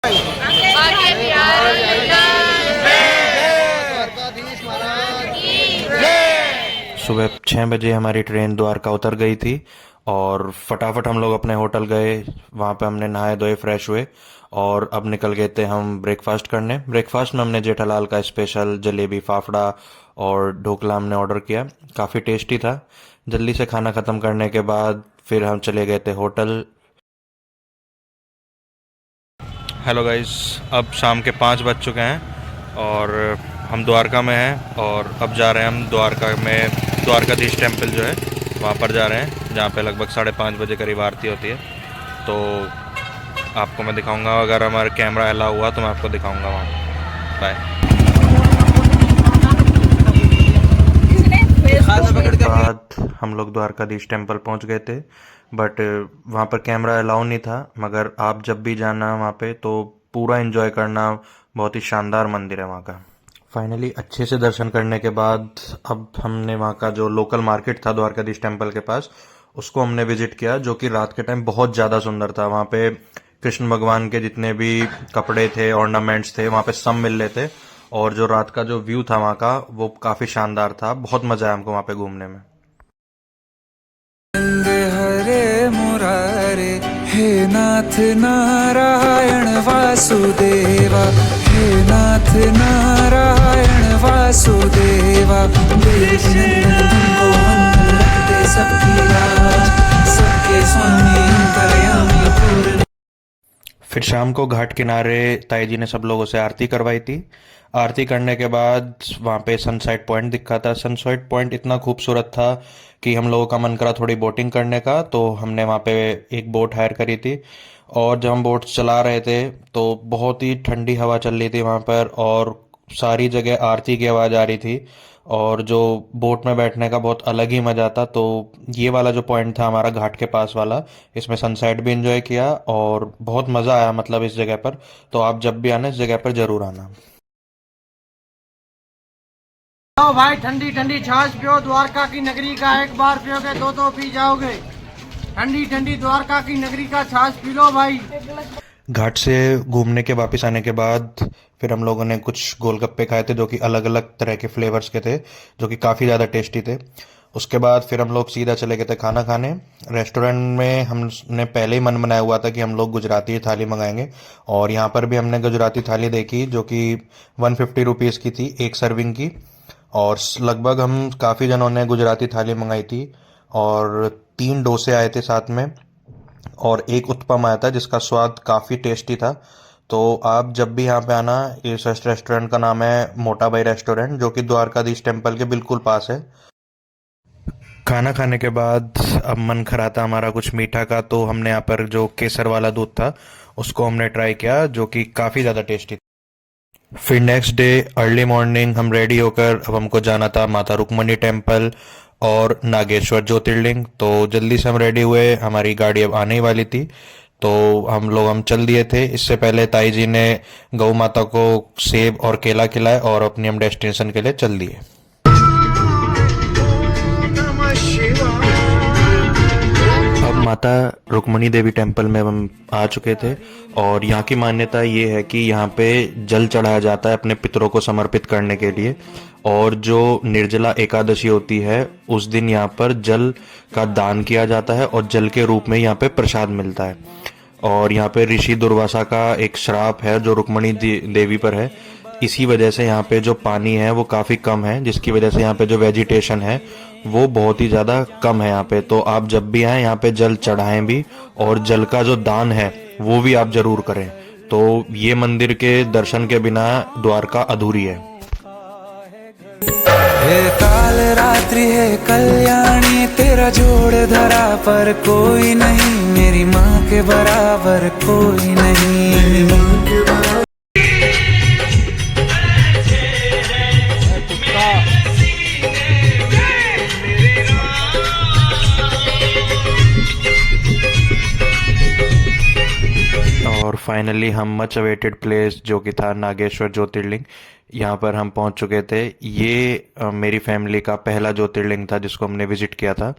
आगे बिहार सुबह 6 बजे हमारी ट्रेन द्वारका उतर गई थी और फटाफट हम लोग अपने होटल गए। वहाँ पे हमने नहाए धोए फ्रेश हुए और अब निकल गए थे हम ब्रेकफास्ट करने। ब्रेकफास्ट में हमने जेठालाल का स्पेशल जलेबी फाफड़ा और ढोकला हमने ऑर्डर किया। काफ़ी टेस्टी था। जल्दी से खाना ख़त्म करने के बाद फिर हम चले गए थे होटल। हेलो गाइस, अब शाम के 5 बज चुके हैं और हम द्वारका में हैं और अब जा रहे हैं हम द्वारका में द्वारकाधीश टेम्पल जो है वहाँ पर जा रहे हैं, जहाँ पे लगभग 5:30 बजे करीब आरती होती है। तो आपको मैं दिखाऊंगा, अगर हमारा कैमरा अलाउ हुआ तो मैं आपको दिखाऊंगा वहाँ। बाय। उसके बाद हम लोग द्वारकाधीश टेम्पल पहुँच गए थे, बट वहाँ पर कैमरा अलाउ नहीं था। मगर आप जब भी जाना वहाँ पे तो पूरा एंजॉय करना। बहुत ही शानदार मंदिर है वहाँ का। फाइनली अच्छे से दर्शन करने के बाद अब हमने वहाँ का जो लोकल मार्केट था द्वारकाधीश टेम्पल के पास, उसको हमने विजिट किया, जो कि रात के टाइम बहुत ज़्यादा सुंदर था। वहाँ पे कृष्ण भगवान के जितने भी कपड़े थे, ऑर्नामेंट्स थे, वहाँ पे सब मिल रहे थे। और जो रात का जो व्यू था वहाँ का, वो काफ़ी शानदार था। बहुत मज़ा आया हमको वहाँ पे घूमने में। हरे मुरारे हे नाथ नारायण वासुदेवा, हे नाथ नारायण वासुदेवा। देव नंदन तुमको वंदन रखते सबकी लाज, सबके स्वामी अंतर्यामी पूर्ण। फिर शाम को घाट किनारे ताई जी ने सब लोगों से आरती करवाई थी। आरती करने के बाद वहाँ पे सनसेट पॉइंट दिखा था। सनसेट पॉइंट इतना खूबसूरत था कि हम लोगों का मन करा थोड़ी बोटिंग करने का, तो हमने वहाँ पे एक बोट हायर करी थी। और जब हम बोट चला रहे थे तो बहुत ही ठंडी हवा चल रही थी वहाँ पर और सारी जगह आरती की आवाज़ आ रही थी। और जो बोट में बैठने का बहुत अलग ही मज़ा था। तो ये वाला जो पॉइंट था हमारा घाट के पास वाला, इसमें सनसेट भी एंजॉय किया और बहुत मज़ा आया मतलब इस जगह पर। तो आप जब भी आना इस जगह पर ज़रूर आना। आओ भाई, ठंडी ठंडी छाछ पियो। द्वारका की नगरी का एक बार पियोगे दो पी जाओगे। ठंडी ठंडी द्वारका की नगरी का छाछ पी लो भाई। घाट से घूमने के वापस आने के बाद फिर हम लोगों ने कुछ गोलगप्पे खाए थे, जो कि अलग अलग तरह के फ्लेवर्स के थे, जो कि काफ़ी ज़्यादा टेस्टी थे। उसके बाद फिर हम लोग सीधा चले गए थे खाना खाने। रेस्टोरेंट में हमने पहले ही मन बनाया हुआ था कि हम लोग गुजराती थाली मंगाएंगे। और यहाँ पर भी हमने गुजराती थाली देखी, जो कि 150 रुपीज़ की थी एक सर्विंग की। और लगभग हम काफ़ी जनों ने गुजराती थाली मंगाई थी और 3 डोसे आए थे साथ में और एक उत्पम आया था, जिसका स्वाद काफ़ी टेस्टी था। तो आप जब भी यहाँ पे आना, इस रेस्टोरेंट का नाम है मोटा भाई रेस्टोरेंट, जो कि द्वारकाधीश टेम्पल के बिल्कुल पास है। खाना खाने के बाद अब मन खरा था हमारा कुछ मीठा का, तो हमने यहाँ पर जो केसर वाला दूध था उसको हमने ट्राई किया, जो कि काफ़ी ज़्यादा टेस्टी था। फिर नेक्स्ट डे अर्ली मॉर्निंग हम रेडी होकर अब हमको जाना था माता रुक्मणी टेम्पल और नागेश्वर ज्योतिर्लिंग। तो जल्दी से हम रेडी हुए, हमारी गाड़ी अब आने ही वाली थी, तो हम चल दिए थे। इससे पहले ताई जी ने गौ माता को सेब और केला खिलाए और अपनी हम डेस्टिनेशन के लिए चल दिए। अब माता रुक्मणी देवी टेम्पल में हम आ चुके थे और यहाँ की मान्यता ये है कि यहाँ पे जल चढ़ाया जाता है अपने पितरों को समर्पित करने के लिए। और जो निर्जला एकादशी होती है उस दिन यहाँ पर जल का दान किया जाता है और जल के रूप में यहाँ पे प्रसाद मिलता है। और यहाँ पे ऋषि दुर्वासा का एक श्राप है जो रुक्मणी देवी पर है। इसी वजह से यहाँ पे जो पानी है वो काफ़ी कम है, जिसकी वजह से यहाँ पे जो वेजिटेशन है वो बहुत ही ज़्यादा कम है यहाँ पे। तो आप जब भी आएँ यहाँ पे जल चढ़ाएं भी और जल का जो दान है वो भी आप ज़रूर करें। तो ये मंदिर के दर्शन के बिना द्वारका अधूरी है। हे काल रात्रि है कल्याणी, तेरा जोड़ धरा पर कोई नहीं, मेरी माँ के बराबर कोई नहीं। और फाइनली हम मच अवेटेड प्लेस जो कि था नागेश्वर ज्योतिर्लिंग, यहाँ पर हम पहुँच चुके थे। ये मेरी फैमिली का पहला ज्योतिर्लिंग था जिसको हमने विजिट किया था।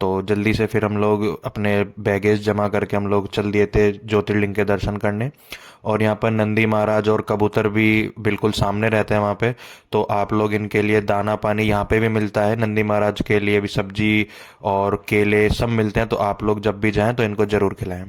तो जल्दी से फिर हम लोग अपने बैगेज जमा करके हम लोग चल दिए थे ज्योतिर्लिंग के दर्शन करने। और यहाँ पर नंदी महाराज और कबूतर भी बिल्कुल सामने रहते हैं वहाँ पे, तो आप लोग इनके लिए दाना पानी यहाँ पे भी मिलता है। नंदी महाराज के लिए भी सब्जी और केले सब मिलते हैं, तो आप लोग जब भी जाएं तो इनको ज़रूर खिलाएं।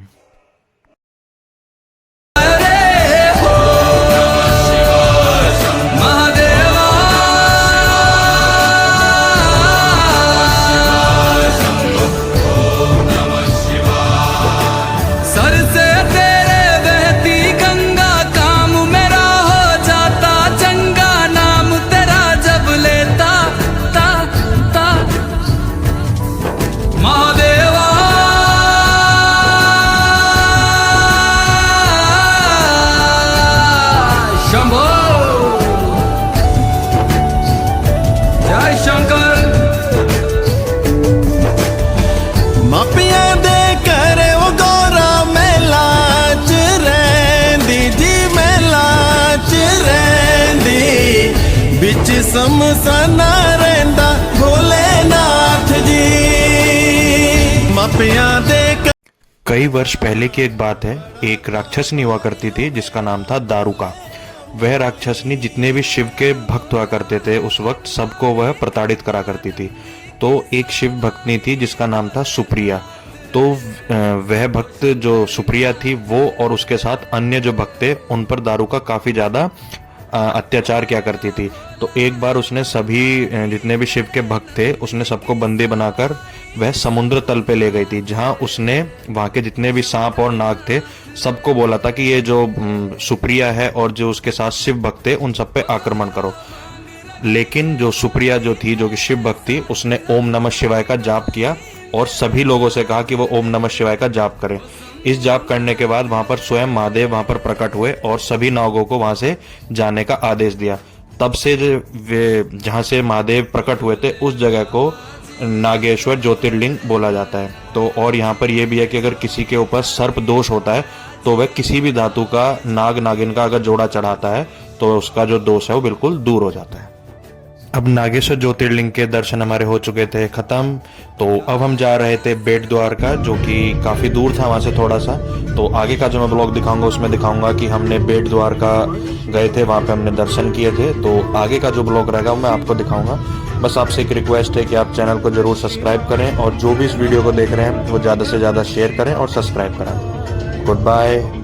सर से तेरे बहती गंगा काम मेरा हो जाता चंगा, नाम तेरा जब लेता ता ता महादेवा शंभो जय शंकर। मापिया दे करे वो गौरा मेला च रैंदी जी, मेला च रैंदी बिच समसना रैंदा भोलेनाथ जी। मापिया दे कई वर्ष पहले की एक बात है, एक राक्षसनी हुआ करती थी जिसका नाम था दारुका। वह राक्षसनी जितने भी शिव के भक्त हुआ करते थे उस वक्त सबको वह प्रताड़ित करा करती थी। तो एक शिव भक्तनी थी जिसका नाम था सुप्रिया। तो वह भक्त जो सुप्रिया थी वो और उसके साथ अन्य जो भक्त थे उन पर दारुका काफ़ी ज़्यादा अत्याचार किया करती थी। तो एक बार उसने सभी जितने भी शिव के भक्त थे उसने सबको बंदी बनाकर वह समुद्र तल पे ले गई थी, जहां उसने वहां के जितने भी सांप और नाग थे सबको बोला था कि ये जो सुप्रिया है और जो उसके साथ शिव भक्त थे उन सब पे आक्रमण करो। लेकिन जो सुप्रिया जो थी, जो कि शिव भक्त थी, उसने ओम नमः शिवाय का जाप किया और सभी लोगों से कहा कि वो ओम नमः शिवाय का जाप करें। इस जाप करने के बाद वहां पर स्वयं महादेव वहां पर प्रकट हुए और सभी नागों को वहां से जाने का आदेश दिया। तब से जहां से महादेव प्रकट हुए थे उस जगह को नागेश्वर ज्योतिर्लिंग बोला जाता है। तो और यहाँ पर यह भी है कि अगर किसी के ऊपर सर्प दोष होता है तो वह किसी भी धातु का नाग नागिन का अगर जोड़ा चढ़ाता है तो उसका जो दोष है वो बिल्कुल दूर हो जाता है। अब नागेश्वर ज्योतिर्लिंग के दर्शन हमारे हो चुके थे खत्म। तो अब हम जा रहे थे बेट द्वारका, जो कि काफ़ी दूर था वहाँ से थोड़ा सा। तो आगे का जो मैं ब्लॉग दिखाऊंगा उसमें दिखाऊंगा कि हमने बेट द्वारका गए थे, वहाँ पे हमने दर्शन किए थे। तो आगे का जो ब्लॉग रहेगा वो मैं आपको दिखाऊंगा। बस आपसे एक रिक्वेस्ट है कि आप चैनल को ज़रूर सब्सक्राइब करें और जो भी इस वीडियो को देख रहे हैं वो ज़्यादा से ज़्यादा शेयर करें और सब्सक्राइब करें। Good bye.